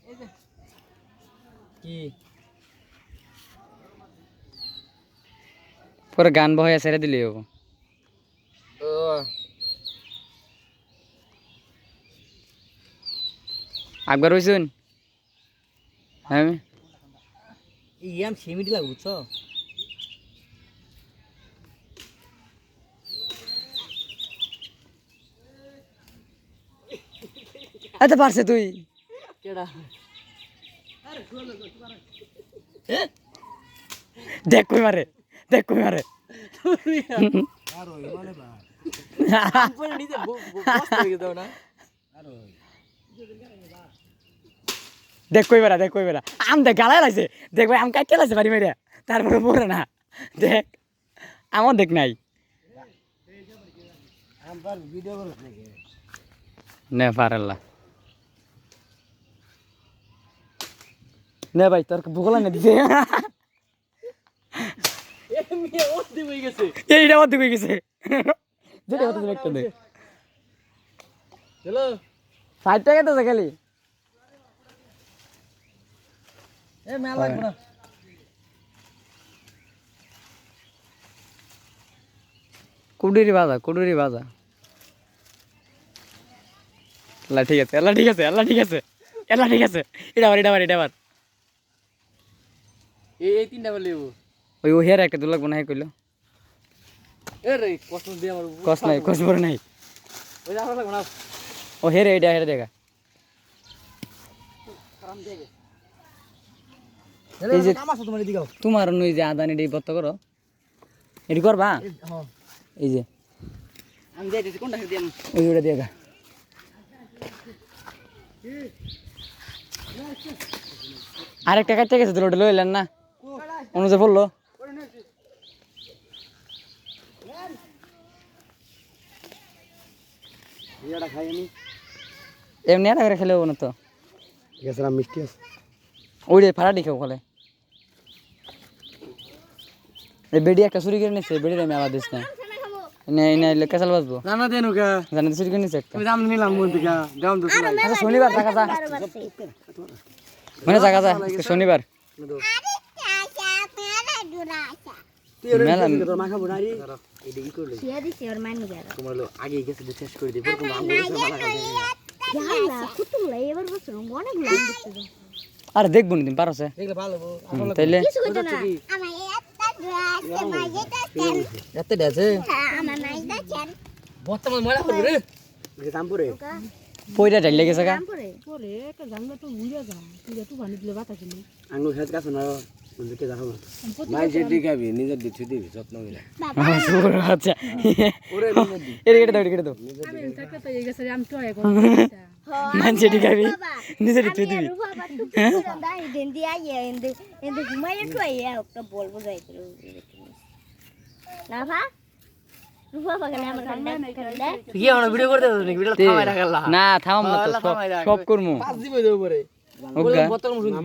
কি পরে গান বহাইয়া ছেড়ে দিলে ও একবার হইছুন হ্যাঁ ইয়াম সিমিটি লাগু বুঝছো আচ্ছা পারছে তুই কেডা দেখ কই মারে আর ওই মানে বা পরে নিতে বস করে দাও না আর ওই দেখ কই বেড়া আম দেখ গালায় লাগছে দেখ ভাই আম কাটতে লাগছে বাড়ি মেরে তারপরে পড়ে না দেখ আমার দেখ নাই আম পার ভিডিও করছ নাকি নে পারাল্লা নে ভাই তোর ভুগলা না দিছে এ মিয়া ও দি গেছে এইটা মত কই গেছে যেটা হতো একটা দে চলো 60 টাকা তো খালি এ মেলা লাগবে না কুডুরি বাজা আল্লাহ ঠিক আছে এটা বার এই তিনটা বলে লেবু ওই ও হেয়ার একটা দুলাক বানাই কইলো এ রে কষ্ট দিয়ে আমার কস বড় নাই ওই আমার লাগবে না ও হেরে এটা দেখা কাম দেগে এই যে কাম আছে তোমার দিগাও তোমার নই যে আদানি ডে বত্ত করো এটি করবা হ্যাঁ এই যে আমি যাইতেছি কোনটা দিয়াম ওই ওটা দেখা আরেকটা কাটতে গেছে তো ওটা লইলেন না অনুজে বললো ইয়াটা খাই আমি এমনি আর খেলে হবো না তো গেছরাম মিষ্টি আছে ওই রে ফাড়া দিকে ওখানে এই বেডি একটা চুরি করে নিচ্ছে বেডির আমি আবার দিস না এনে কেসাল বাজবো না দেনু কা জানি চুরি করে নিচ্ছে একটা তুমি দাম নিলাম মন থেকে দাম তো চলাই আচ্ছা শনিবার থাকা যা মানে জায়গা যা আজকে শনিবার তুই ওরে মেলা তোর মাখা বুনারি এটা কি করলি সিয়া দিছে ওর মান গেল তোমার লো আগে গেছে শেষ করে দিব তুমি আম করে মালা খাও জানা কুতুলা এবার বসে অনেক লাভ দিছে আরে দেখবো নি তুমি পারছে দেখলে ভালো তাইলে কিছু কইতো না আমার একটা গ্লাস বাজেটা এত দেছে আমার মাইদা চান বর্তমান ময়লা করবে রে দামপুরে পয়টা ঢাইলে গেছে গা পরে পরে একটা জানলা তো বুঝা যা তুই একটু পানি দিলে বাতা কিনে আঙ্গুল হেজ কাছে না বন্ধুকে দেখো মাই যেটি খাবি নিজের দিতে দিবি যত্ন করে আচ্ছা ওরে এটা দাও আমি তাকে তো এই গেছে আমি তো এখন মানছে ঠিক আছে নিজে দিতে দিবি বাবা তুই দাই দেন দিয়া এন্ড ঘুমাই একটু আইয়া একটা বলবো যাইতে না ভা রুফা বাগানে আমার কান্না কি আমরা ভিডিও করতে নাকি ভিডিও থামাই রাখলা না থামাম না তো সব করমু পাঁচ দিবে দেব পরে ওগা বর্তমান